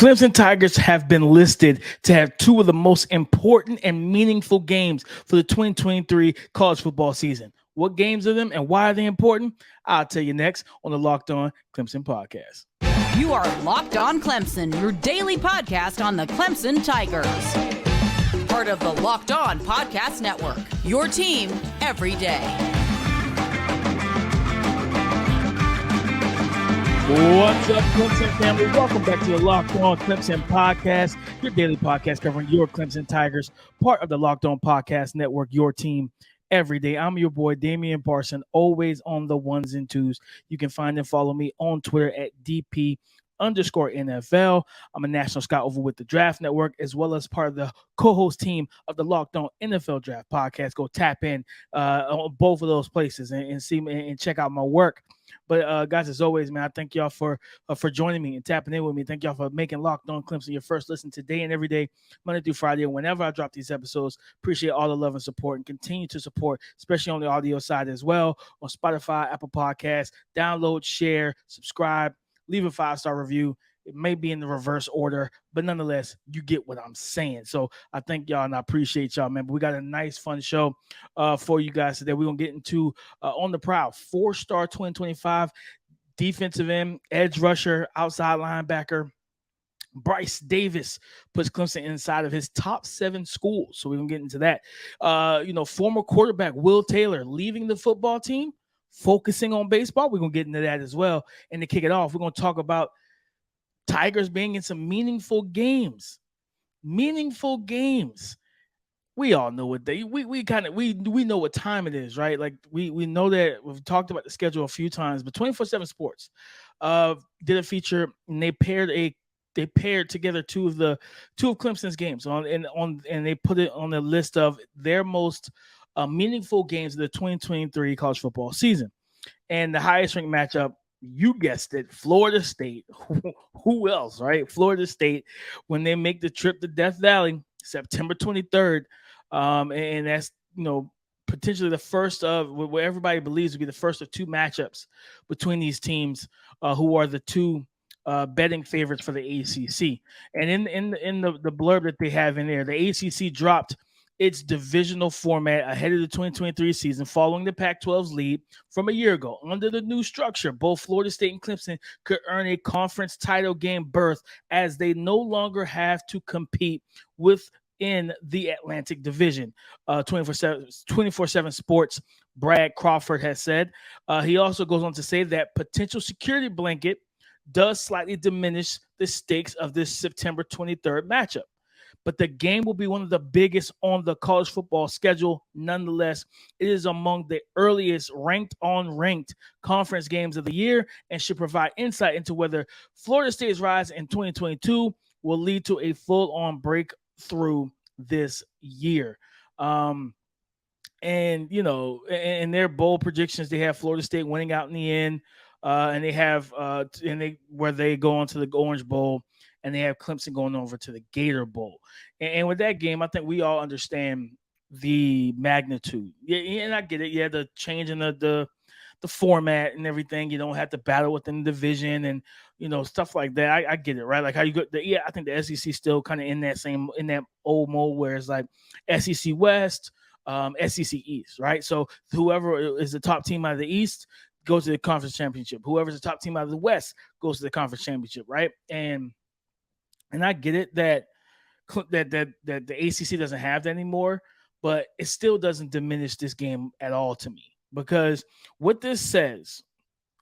Clemson Tigers have been listed to have two of the most important and meaningful games for the 2023 college football season. What games are them and why are they important? I'll tell you next on the Locked On Clemson Podcast. You are Locked On Clemson, your daily podcast on the Clemson Tigers. Part of the Locked On Podcast Network, your team every day. What's up, Clemson family? Welcome back to the Locked On Clemson Podcast, your daily podcast covering your Clemson Tigers, part of the Locked On Podcast Network, your team every day. I'm your boy, Damian Parson, always on the ones and twos. You can find and follow me on Twitter at DP_NFL. I'm a national scout over with the Draft Network, as well as part of the co-host team of the Locked On NFL Draft Podcast. Go tap in on both of those places and see and check out my work. But guys, as always, man, I thank y'all for joining me and tapping in with me. Thank y'all for making Locked On Clemson your first listen today and every day, Monday through Friday. And whenever I drop these episodes, appreciate all the love and support and continue to support, especially on the audio side as well, on Spotify, Apple Podcasts. Download, share, subscribe, leave a 5-star review. It may be in the reverse order, but nonetheless, you get what I'm saying. So I thank y'all and I appreciate y'all, man. But we got a nice, fun show for you guys today. We're going to get into on the Prowl, 4-star 2025 defensive end, edge rusher, outside linebacker. Bryce Davis puts Clemson inside of his top 7 schools. So we're going to get into that. Former quarterback Will Taylor leaving the football team, focusing on baseball. We're going to get into that as well. And to kick it off, we're going to talk about Tigers being in some meaningful games. Meaningful games. We all know what we know what time it is, right? Like we know that we've talked about the schedule a few times, but 247 Sports did a feature and they paired together two of Clemson's games and they put it on the list of their most meaningful games of the 2023 college football season. And the highest ranked matchup, you guessed it, Florida State. Who else, right? Florida State, when they make the trip to Death Valley, September 23rd. And that's, potentially the first of what everybody believes would be the first of 2 matchups between these teams who are the 2 betting favorites for the ACC. And in the blurb that they have in there, the ACC dropped its divisional format ahead of the 2023 season following the Pac-12's lead from a year ago. Under the new structure, both Florida State and Clemson could earn a conference title game berth as they no longer have to compete within the Atlantic Division. 247 Sports Brad Crawford has said. He also goes on to say that potential security blanket does slightly diminish the stakes of this September 23rd matchup. But the game will be one of the biggest on the college football schedule. Nonetheless, it is among the earliest ranked conference games of the year and should provide insight into whether Florida State's rise in 2022 will lead to a full-on breakthrough this year. In their bold predictions, they have Florida State winning out in the end, and they have where they go on to the Orange Bowl. And they have Clemson going over to the Gator Bowl. And with that game, I think we all understand the magnitude. Yeah, and I get it. Yeah, the change in the format and everything. You don't have to battle within the division and, stuff like that. I get it, right? Like how you go. I think the SEC still kind of in that old mode where it's like SEC West, SEC East, right? So whoever is the top team out of the East goes to the conference championship. Whoever's the top team out of the West goes to the conference championship, right? And I get it that the ACC doesn't have that anymore, but it still doesn't diminish this game at all to me, because what this says,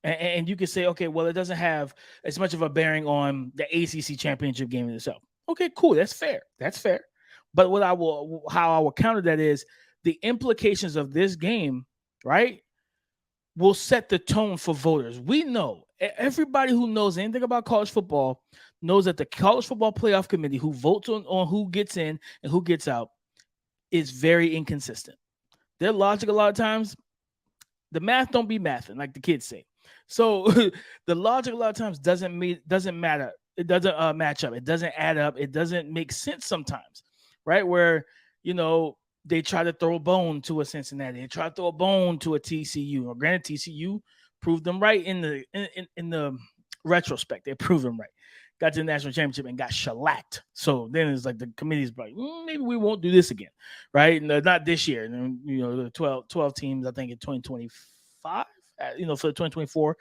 and you can say, okay, well, it doesn't have as much of a bearing on the ACC championship game in itself. Okay, cool. That's fair. But how I will counter that is the implications of this game, right, will set the tone for voters. We know, everybody who knows anything about college football knows that the College Football Playoff Committee, who votes on who gets in and who gets out, is very inconsistent. Their logic a lot of times, the math don't be mathing, like the kids say. So the logic a lot of times doesn't matter. It doesn't match up. It doesn't add up. It doesn't make sense sometimes, right? Where, they try to throw a bone to a Cincinnati. They try to throw a bone to a TCU. Or granted, TCU proved them right in the retrospect. They proved them right. got to the national championship and got shellacked. So then it's like the committee's like, maybe we won't do this again, right? No, not this year. And the 12 teams, I think in 2025, for the 2024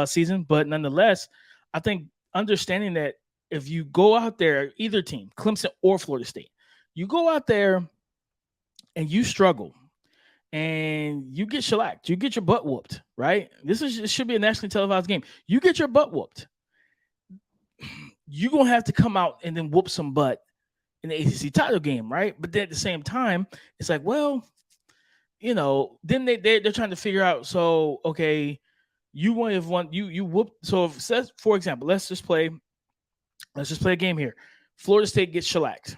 season. But nonetheless, I think understanding that if you go out there, either team, Clemson or Florida State, you go out there and you struggle and you get shellacked, you get your butt whooped, right? It should be a nationally televised game. You get your butt whooped. You're going to have to come out and then whoop some butt in the ACC title game, right? But then at the same time, it's like, well, then they're trying to figure out, so, okay, you want to have one, you whoop. So if says, for example, let's just play a game here. Florida State gets shellacked.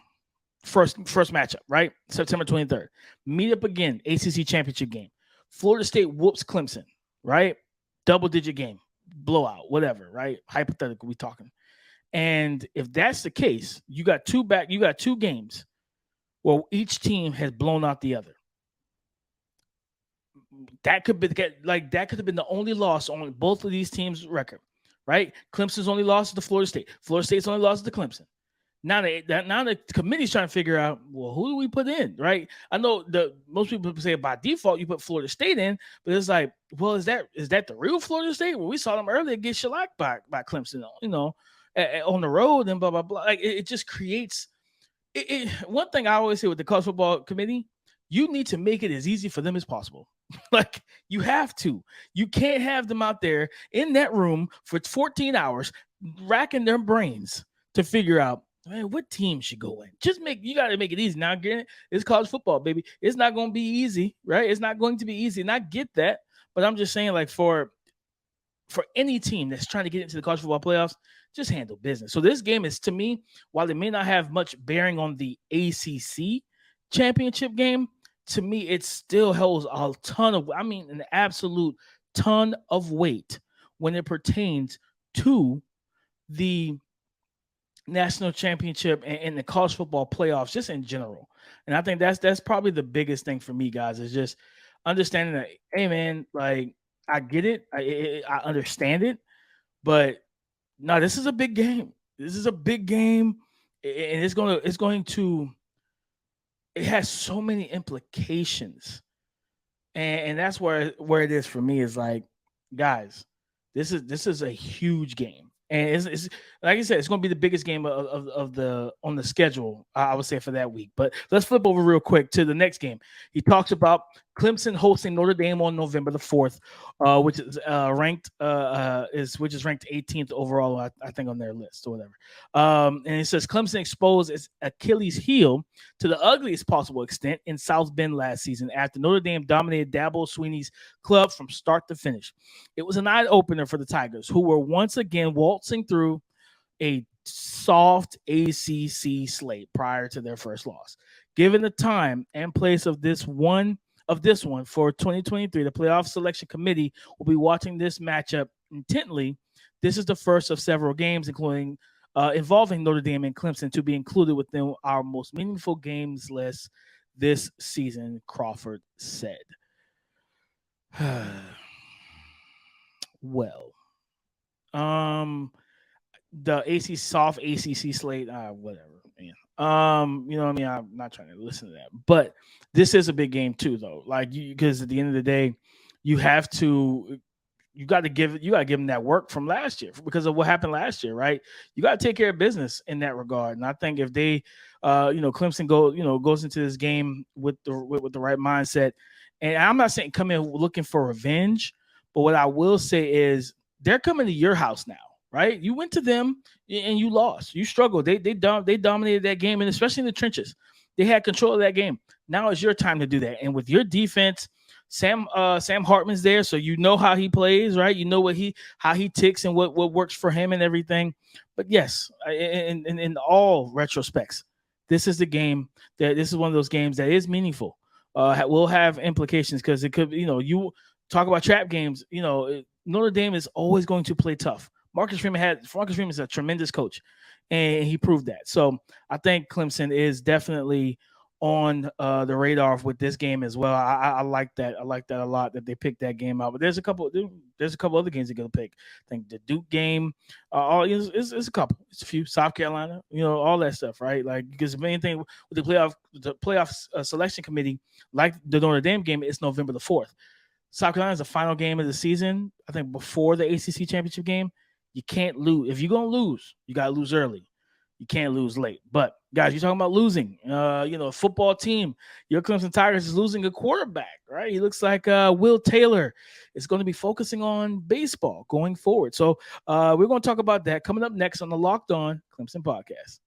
First matchup, right? September 23rd. Meet up again, ACC championship game. Florida State whoops Clemson, right? Double-digit game, blowout, whatever, right? Hypothetical, we talking. And if that's the case, you got two games where each team has blown out the other. That could have been the only loss on both of these teams' record, right? Clemson's only loss to Florida State. Florida State's only loss to Clemson. Now the committee's trying to figure out, well, who do we put in, right? I know most people say by default you put Florida State in, but it's like, well, is that the real Florida State? Well, we saw them earlier get shellacked by Clemson, on the road and blah blah blah. Like it just creates. One thing I always say with the college football committee, you need to make it as easy for them as possible. Like you have to. You can't have them out there in that room for 14 hours racking their brains to figure out, man, what team should go in? You got to make it easy. Now, again, it's college football, baby. It's not going to be easy, right? It's not going to be easy. And I get that, but I'm just saying, like, for any team that's trying to get into the college football playoffs, just handle business. So this game is, to me, while it may not have much bearing on the ACC championship game, to me, it still holds an absolute ton of weight when it pertains to the national championship and the college football playoffs, just in general. And I think that's probably the biggest thing for me, guys, is just understanding that, hey, man, like, I get it. I understand it. But no, this is a big game. This is a big game. And it has so many implications. And that's where it is for me, is like, guys, this is a huge game. And it's like I said, it's going to be the biggest game on the schedule, I would say, for that week. But let's flip over real quick to the next game. He talks about Clemson hosting Notre Dame on November the 4th, which is ranked 18th overall, I think, on their list or whatever. And it says Clemson exposed its Achilles heel to the ugliest possible extent in South Bend last season after Notre Dame dominated Dabo Swinney's club from start to finish. It was an eye-opener for the Tigers, who were once again waltzing through a soft ACC slate prior to their first loss. Given the time and place of this one for 2023, the playoff selection committee will be watching this matchup intently. This is the first of several games, including involving Notre Dame and Clemson, to be included within our most meaningful games list this season, Crawford said. Well, the soft ACC slate, whatever, man. You know what I mean? I'm not trying to listen to that, but this is a big game too, though. Like, because at the end of the day, you got to give them that work from last year because of what happened last year, right? You got to take care of business in that regard. And I think if they, Clemson goes into this game with the right mindset, and I'm not saying come in looking for revenge, but what I will say is they're coming to your house now. Right, you went to them and you lost. You struggled. They dominated that game, and especially in the trenches, they had control of that game. Now it's your time to do that. And with your defense, Sam Hartman's there, so you know how he plays, right? You know how he ticks and what works for him and everything. But yes, in all retrospects, this is the game this is one of those games that is meaningful. Will have implications because it could, you talk about trap games. Notre Dame is always going to play tough. Marcus Freeman is a tremendous coach, and he proved that. So I think Clemson is definitely on the radar with this game as well. I like that. I like that a lot that they picked that game out. But there's a couple other games they're gonna pick. I think the Duke game. It's a couple. It's a few. South Carolina. All that stuff, right? Like, because the main thing with the playoff selection committee, like the Notre Dame game, it's November the 4th. South Carolina is the final game of the season. I think before the ACC championship game. You can't lose. If you're gonna lose, you gotta lose early. You can't lose late. But guys, you're talking about losing. A football team. Your Clemson Tigers is losing a quarterback, right? He looks like Will Taylor is going to be focusing on baseball going forward. So we're going to talk about that coming up next on the Locked On Clemson podcast.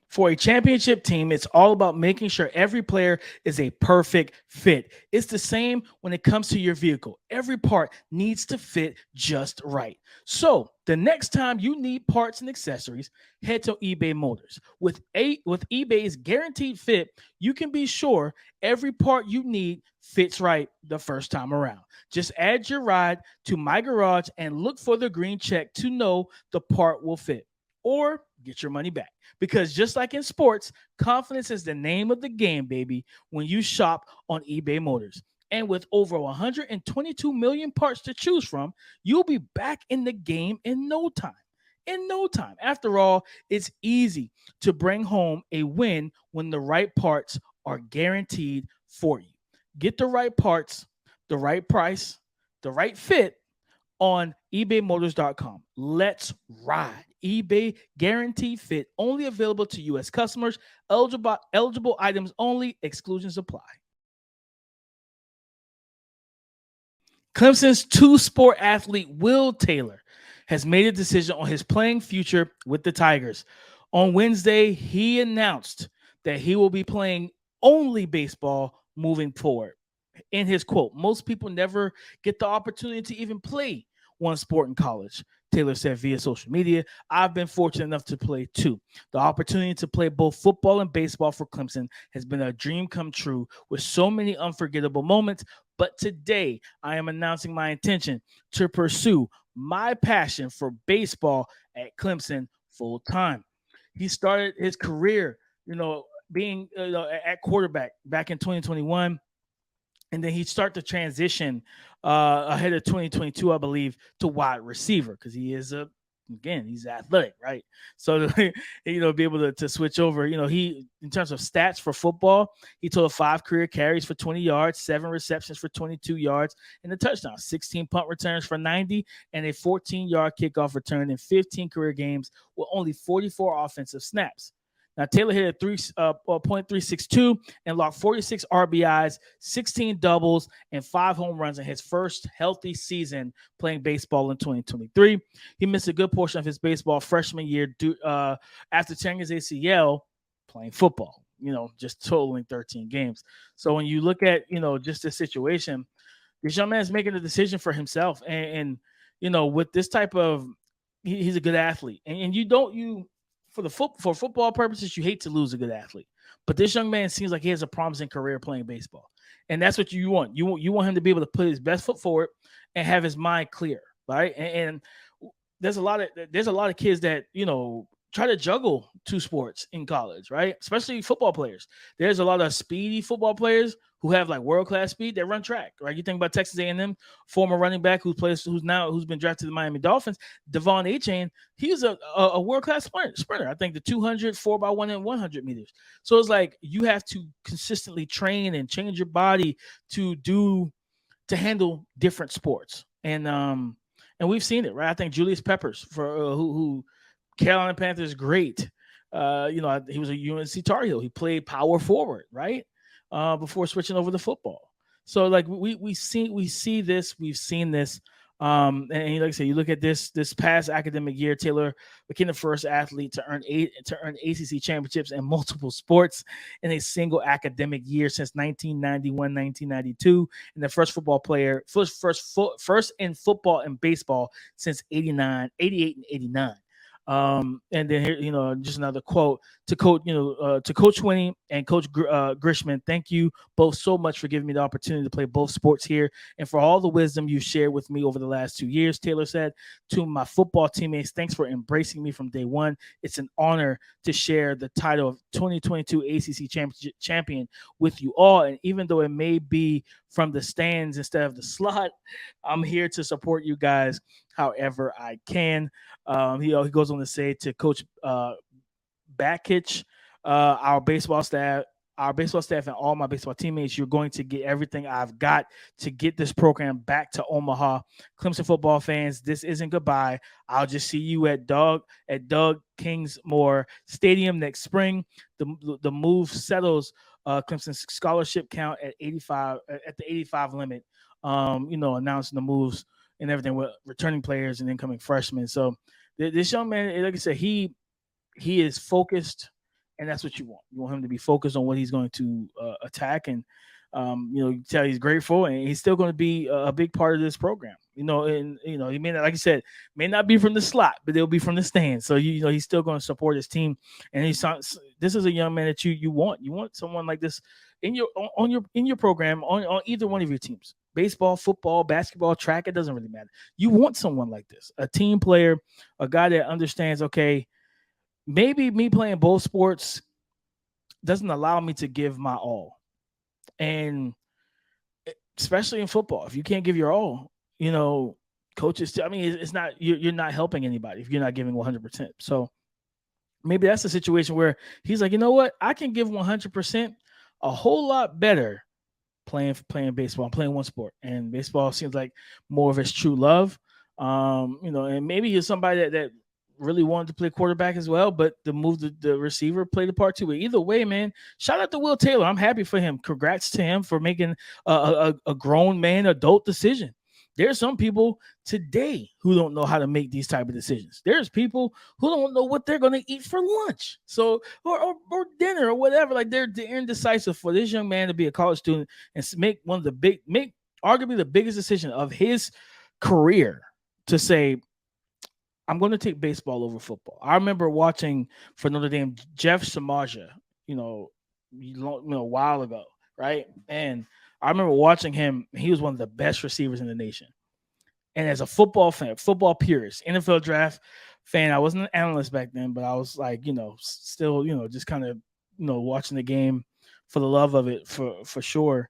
For a championship team, it's all about making sure every player is a perfect fit. It's the same when it comes to your vehicle. Every part needs to fit just right. So the next time you need parts and accessories, head to eBay Motors. With eBay's guaranteed fit, you can be sure every part you need fits right the first time around. Just add your ride to My Garage and look for the green check to know the part will fit. Or get your money back. Because just like in sports, confidence is the name of the game, baby, when you shop on eBay Motors. And with over 122 million parts to choose from, you'll be back in the game in no time. In no time. After all, it's easy to bring home a win when the right parts are guaranteed for you. Get the right parts, the right price, the right fit on ebaymotors.com. Let's ride. eBay guaranteed fit, only available to U.S. customers. Eligible items only. Exclusions apply. Clemson's two-sport athlete Will Taylor has made a decision on his playing future with the Tigers. On Wednesday, he announced that he will be playing only baseball moving forward. In his quote, "Most people never get the opportunity to even play one sport in college," Taylor said via social media. "I've been fortunate enough to play two. The opportunity to play both football and baseball for Clemson has been a dream come true with so many unforgettable moments. But today, I am announcing my intention to pursue my passion for baseball at Clemson full time." He started his career, being at quarterback back in 2021. And then he'd start to transition ahead of 2022, I believe, to wide receiver because he's athletic, right? So, be able to switch over. He, in terms of stats for football, he totaled 5 career carries for 20 yards, 7 receptions for 22 yards, and a touchdown, 16 punt returns for 90, and a 14-yard kickoff return in 15 career games with only 44 offensive snaps. Now, Taylor hit a .362 and logged 46 RBIs, 16 doubles, and 5 home runs in his first healthy season playing baseball in 2023. He missed a good portion of his baseball freshman year after tearing his ACL playing football, just totaling 13 games. So when you look at, just this situation, this young man is making a decision for himself. And with this type of – he's a good athlete. And for football purposes, you hate to lose a good athlete. But this young man seems like he has a promising career playing baseball. And that's what you want. You want him to be able to put his best foot forward and have his mind clear, right? And there's a lot of kids that, try to juggle 2 sports in college, right? Especially football players. There's a lot of speedy football players who have like world-class speed that run track, right? You think about Texas A&M, former running back who's been drafted to the Miami Dolphins, Devon Achane. He's a world-class sprinter. I think the 200, 4x1 and 100 meters. So it's like you have to consistently train and change your body to handle different sports. And we've seen it, right? I think Julius Peppers who Carolina Panthers, great. He was a UNC Tar Heel. He played power forward, right? Before switching over to football. So like we've seen this. And like I said, you look at this past academic year, Taylor became the first athlete to earn ACC championships in multiple sports in a single academic year since 1991-1992, and the first in football and baseball since 88 and 89. And then here, just another quote to Coach Winnie and Coach Grishman. Thank you both so much for giving me the opportunity to play both sports here and for all the wisdom you shared with me over the last 2 years. Taylor said to my football teammates, thanks for embracing me from day one. It's an honor to share the title of 2022 ACC champion with you all. And even though it may be from the stands instead of the slot, I'm here to support you guys however I can. He goes on to say to Coach Bakich, our baseball staff, and all my baseball teammates, you're going to get everything I've got to get this program back to Omaha. Clemson football fans, this isn't goodbye. I'll just see you at Doug Kingsmore Stadium next spring. The move settles Clemson's scholarship count at 85 at the 85 limit. Announcing the moves and everything with returning players and incoming freshmen. So this young man, like I said, he is focused, and that's what you want. You want him to be focused on what he's going to attack, and you tell he's grateful, and he's still going to be a big part of this program. He may not, like I said, may not be from the slot, but they'll be from the stands. So he's still going to support his team, and this is a young man that you want. You want someone like this in your program on either one of your teams. Baseball, football, basketball, track, it doesn't really matter. You want someone like this, a team player, a guy that understands, okay, maybe me playing both sports doesn't allow me to give my all. And especially in football, if you can't give your all, coaches, it's not, you're not helping anybody if you're not giving 100%. So maybe that's a situation where he's like, you know what? I can give 100% a whole lot better playing baseball, playing one sport, and baseball seems like more of his true love. And maybe he's somebody that really wanted to play quarterback as well, but the move the receiver played a part too. But either way, man, shout out to Will Taylor. I'm happy for him. Congrats to him for making a grown man adult decision. There's some people today who don't know how to make these type of decisions. There's people who don't know what they're going to eat for lunch, so or dinner or whatever. Like they're indecisive. For this young man to be a college student and make arguably the biggest decision of his career to say, I'm going to take baseball over football. I remember watching for Notre Dame Jeff Samaja, a while ago, right? And I remember watching him. He was one of the best receivers in the nation. And as a football fan, football purist, NFL draft fan, I wasn't an analyst back then, but I was like, still, just kind of, watching the game for the love of it, for sure.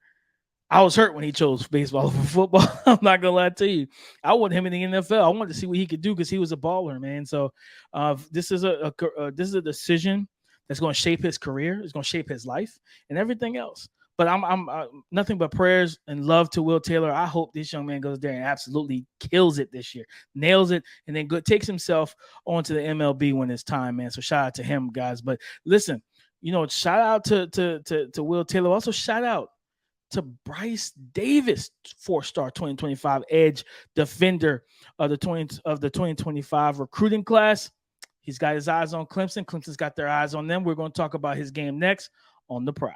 I was hurt when he chose baseball over football. I'm not gonna lie to you. I want him in the NFL. I wanted to see what he could do because he was a baller, man. So this is a decision that's going to shape his career. It's going to shape his life and everything else. But I'm nothing but prayers and love to Will Taylor. I hope this young man goes there and absolutely kills it this year, nails it, and then takes himself onto the MLB when it's time, man. So shout out to him, guys. But listen, shout out to Will Taylor. Also shout out to Bryce Davis, 4-star 2025 edge defender of the 2025 recruiting class. He's got his eyes on Clemson. Clemson's got their eyes on them. We're going to talk about his game next on the Prowl.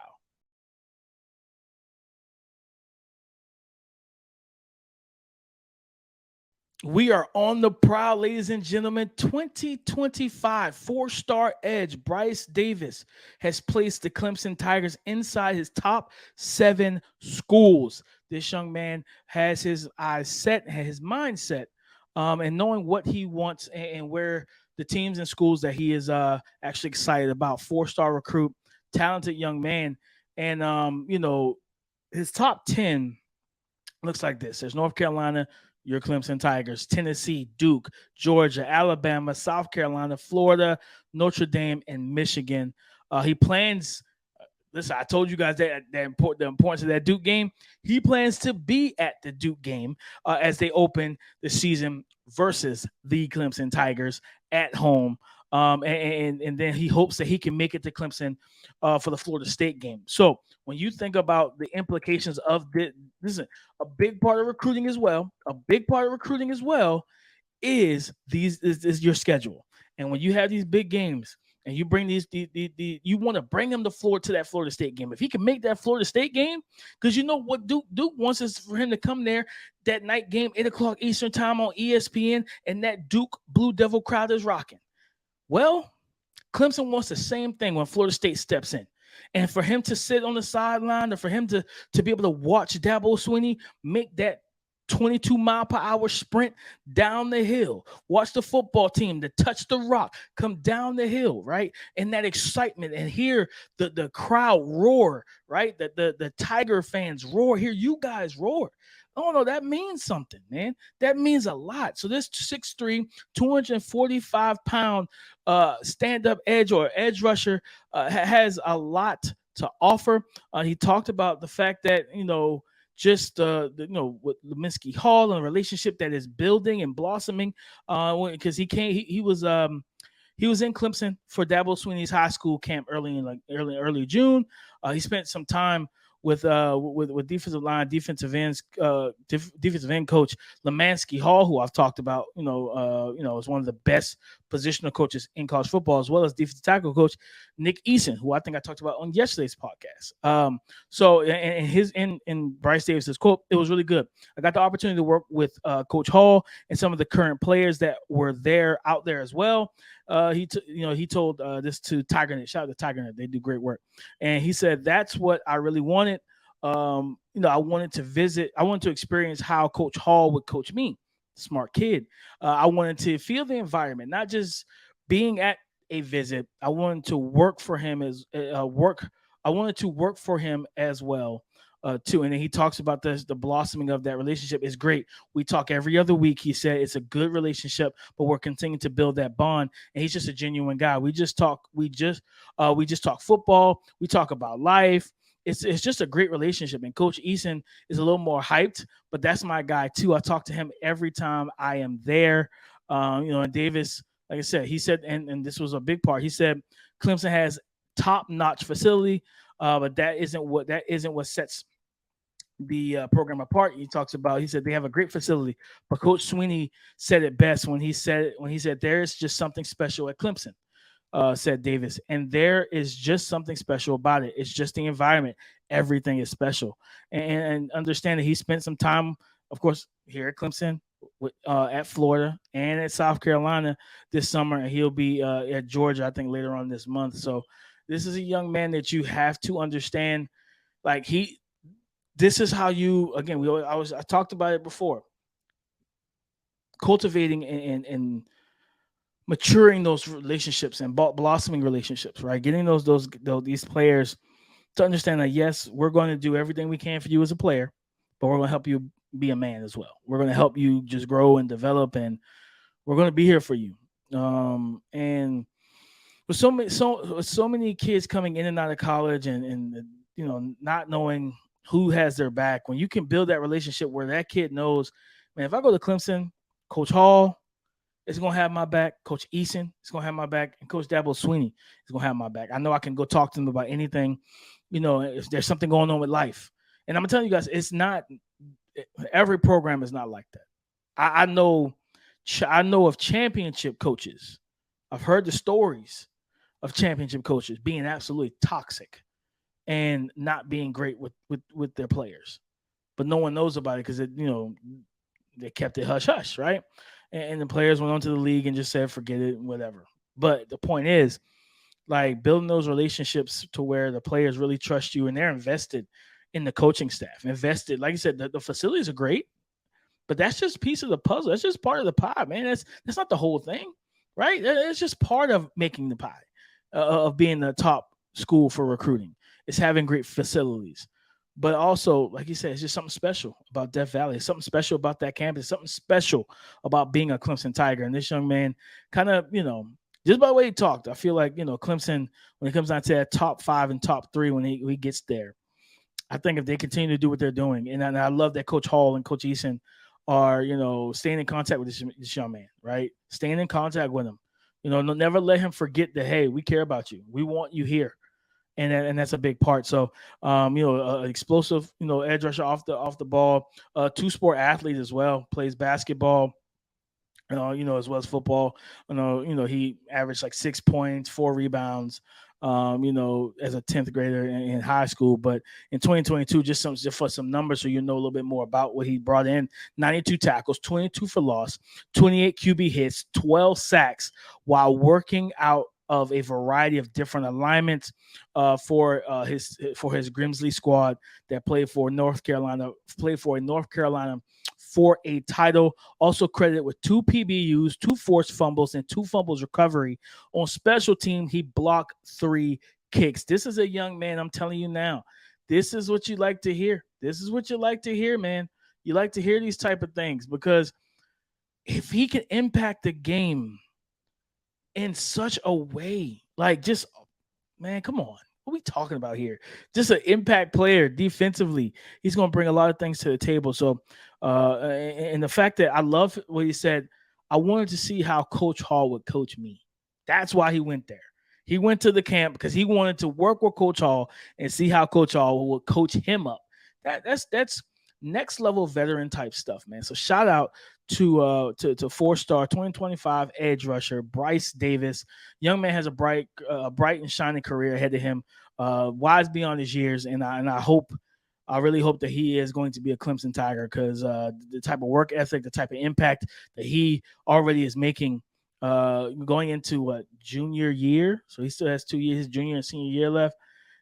We are on the Prowl, ladies and gentlemen. 2025 4-star edge Bryce Davis has placed the Clemson Tigers inside his top 7 schools. This young man has his eyes set, has his mind set, and knowing what he wants and where the teams and schools that he is actually excited about. 4-star recruit, talented young man. And, his top 10 looks like this. There's North Carolina, your Clemson Tigers, Tennessee, Duke, Georgia, Alabama, South Carolina, Florida, Notre Dame, and Michigan. He plans, listen, I told you guys the importance of that Duke game. He plans to be at the Duke game as they open the season versus the Clemson Tigers at home. And then he hopes that he can make it to Clemson for the Florida State game. So when you think about the implications of this, listen, a big part of recruiting as well. A big part of recruiting as well is your schedule. And when you have these big games and you bring you want to bring him to that Florida State game. If he can make that Florida State game, because you know what Duke wants is for him to come there, that night game, 8 o'clock Eastern time on ESPN, and that Duke Blue Devil crowd is rocking. Well, Clemson wants the same thing when Florida State steps in. And for him to sit on the sideline, or for him to be able to watch Dabo Swinney make that 22-mile-per-hour sprint down the hill, watch the football team to touch the rock, come down the hill, right? And that excitement, and hear the crowd roar, right? The Tiger fans roar, hear you guys roar. Oh, no, that means something, man. That means a lot. So this 6'3", 245-pound stand-up edge or edge rusher has a lot to offer. He talked about the fact that, just with Leminski Hall and a relationship that is building and blossoming, because he was in Clemson for Dabo Swinney's high school camp early June. He spent some time with defensive end coach Leminski Hall, who I've talked about, is one of the best positional coaches in college football, as well as defensive tackle coach Nick Eason, who I think I talked about on yesterday's podcast. So in Bryce Davis's quote, it was really good. I got the opportunity to work with Coach Hall and some of the current players that were out there as well. He told this to TigerNet. Shout out to TigerNet. They do great work. And he said, that's what I really wanted. I wanted to visit. I wanted to experience how Coach Hall would coach me. Smart kid. I wanted to feel the environment, not just being at a visit. I wanted to work for him I wanted to work for him as well. Too. And then he talks about the blossoming of that relationship is great. We talk every other week. He said it's a good relationship, but we're continuing to build that bond. And he's just a genuine guy. We just talk football. We talk about life. It's just a great relationship. And Coach Eason is a little more hyped, but that's my guy too. I talk to him every time I am there. And Davis, like I said, he said, and this was a big part. He said Clemson has top-notch facility, but that isn't what sets the program apart. He said they have a great facility, but Coach Swinney said it best when he said there is just something special at Clemson, said Davis, and there is just something special about it. It's just the environment. Everything is special, and understand that he spent some time, of course, here at Clemson, at Florida and at South Carolina this summer, and he'll be at Georgia, I think, later on this month. So this is a young man that you have to understand. This is how you, again, I talked about it before, cultivating and maturing those relationships and blossoming relationships, right? Getting these players to understand that, yes, we're going to do everything we can for you as a player, but we're going to help you be a man as well. We're going to help you just grow and develop, and we're going to be here for you. And with so many kids coming in and out of college and not knowing who has their back, when you can build that relationship where that kid knows, man, if I go to Clemson, Coach Hall is going to have my back, Coach Eason is going to have my back, and Coach Dabo Swinney is going to have my back. I know I can go talk to them about anything, if there's something going on with life. And I'm going to tell you guys, it's not – every program is not like that. I know of championship coaches. I've heard the stories of championship coaches being absolutely toxic and not being great with their players, but no one knows about it because they kept it hush hush, right? And the players went on to the league and just said, forget it, whatever. But the point is, building those relationships to where the players really trust you and they're invested in the coaching staff. Invested, like I said, the facilities are great, but that's just a piece of the puzzle. That's just part of the pie, man. That's not the whole thing, right? It's just part of making the pie, of being the top school for recruiting. It's having great facilities. But also, like you said, it's just something special about Death Valley. It's something special about that campus. Something special about being a Clemson Tiger. And this young man kind of, just by the way he talked, I feel like, Clemson, when it comes down to that top 5 and top 3, when he gets there, I think if they continue to do what they're doing, and I love that Coach Hall and Coach Eason are, staying in contact with this young man, right? Staying in contact with him. Never let him forget that, hey, we care about you. We want you here. And that's a big part. So, explosive, edge rusher off the ball, two-sport athlete as well, plays basketball, as well as football. He averaged 6 points, 4 rebounds, as a 10th grader in high school. But in 2022, just for some numbers so you know a little bit more about what he brought in: 92 tackles, 22 for loss, 28 QB hits, 12 sacks, while working out of a variety of different alignments for his Grimsley squad that played for North Carolina for a title. Also credited with 2 PBUs, 2 forced fumbles, and 2 fumbles recovery. On special team, he blocked 3 kicks. This is a young man, I'm telling you now. This is what you like to hear. This is what you like to hear, man. You like to hear these type of things because if he can impact the game in such a way, like just, man, come on. What are we talking about here? Just an impact player defensively. He's going to bring a lot of things to the table. So, and the fact that I love what he said, I wanted to see how Coach Hall would coach me. That's why he went there. He went to the camp because he wanted to work with Coach Hall and see how Coach Hall would coach him up. That's next level veteran type stuff, man. So shout out to 4-star 2025 edge rusher Bryce Davis. Young man has a bright and shining career ahead of him. Wise beyond his years, and I really hope that he is going to be a Clemson Tiger because the type of work ethic, the type of impact that he already is making going into junior year. So he still has 2 years, his junior and senior year left.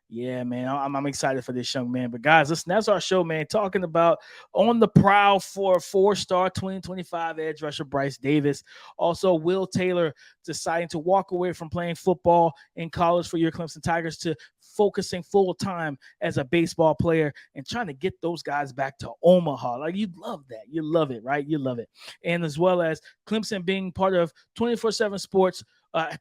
Yeah, man, I'm excited for this young man. But guys, listen, that's our show, man. Talking about on the prowl for 4-star 2025 edge rusher Bryce Davis. Also, Will Taylor deciding to walk away from playing football in college for your Clemson Tigers to focusing full time as a baseball player and trying to get those guys back to Omaha. Like, you'd love that. You love it, right? You love it. And as well as Clemson being part of 247 Sports.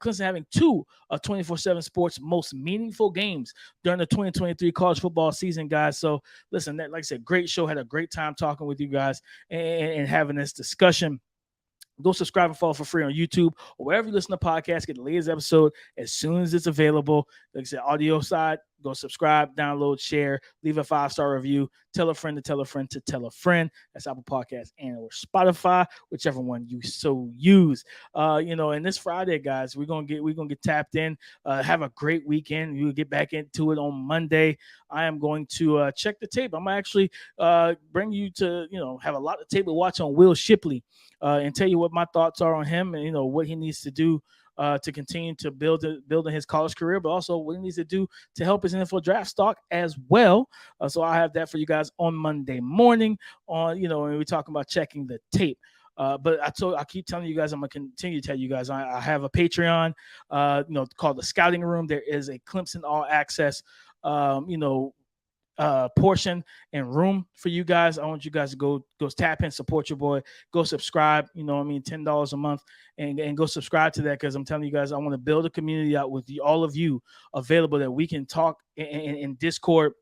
Clemson having 2 of 247 Sports' most meaningful games during the 2023 college football season, guys. So, listen, like I said, great show. Had a great time talking with you guys and having this discussion. Go subscribe and follow for free on YouTube or wherever you listen to podcasts. Get the latest episode as soon as it's available. Like I said, audio side, go subscribe, download, share, leave a 5-star review. Tell a friend to tell a friend to tell a friend. That's Apple Podcasts and or Spotify, whichever one you so use. And this Friday, guys, we're gonna get tapped in. Have a great weekend. We'll get back into it on Monday. I am going to check the tape. I'm gonna actually bring you to have a lot of tape to watch on Will Shipley. And tell you what my thoughts are on him and, what he needs to do to continue to build in his college career, but also what he needs to do to help his NFL draft stock as well. So I'll have that for you guys on Monday morning when we're talking about checking the tape. But I keep telling you guys, I'm going to continue to tell you guys, I have a Patreon, called the Scouting Room. There is a Clemson All Access, portion and room for you guys. I want you guys to go tap in, support your boy, go subscribe, $10 a month and go subscribe to that. Cause I'm telling you guys, I want to build a community out with all of you available that we can talk in Discord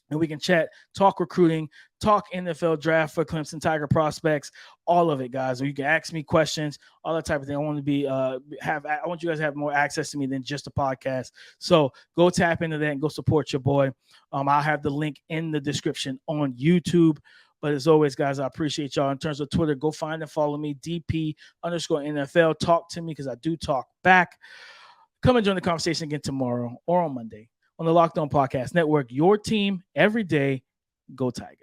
and we can chat, talk recruiting, talk NFL draft for Clemson Tiger prospects, all of it, guys. Or you can ask me questions, all that type of thing. I want to be I want you guys to have more access to me than just a podcast. So go tap into that and go support your boy. I'll have the link in the description on YouTube. But as always, guys, I appreciate y'all. In terms of Twitter, go find and follow me, DP_NFL. Talk to me because I do talk back. Come and join the conversation again tomorrow or on Monday on the Locked On Podcast Network. Your team every day. Go Tigers.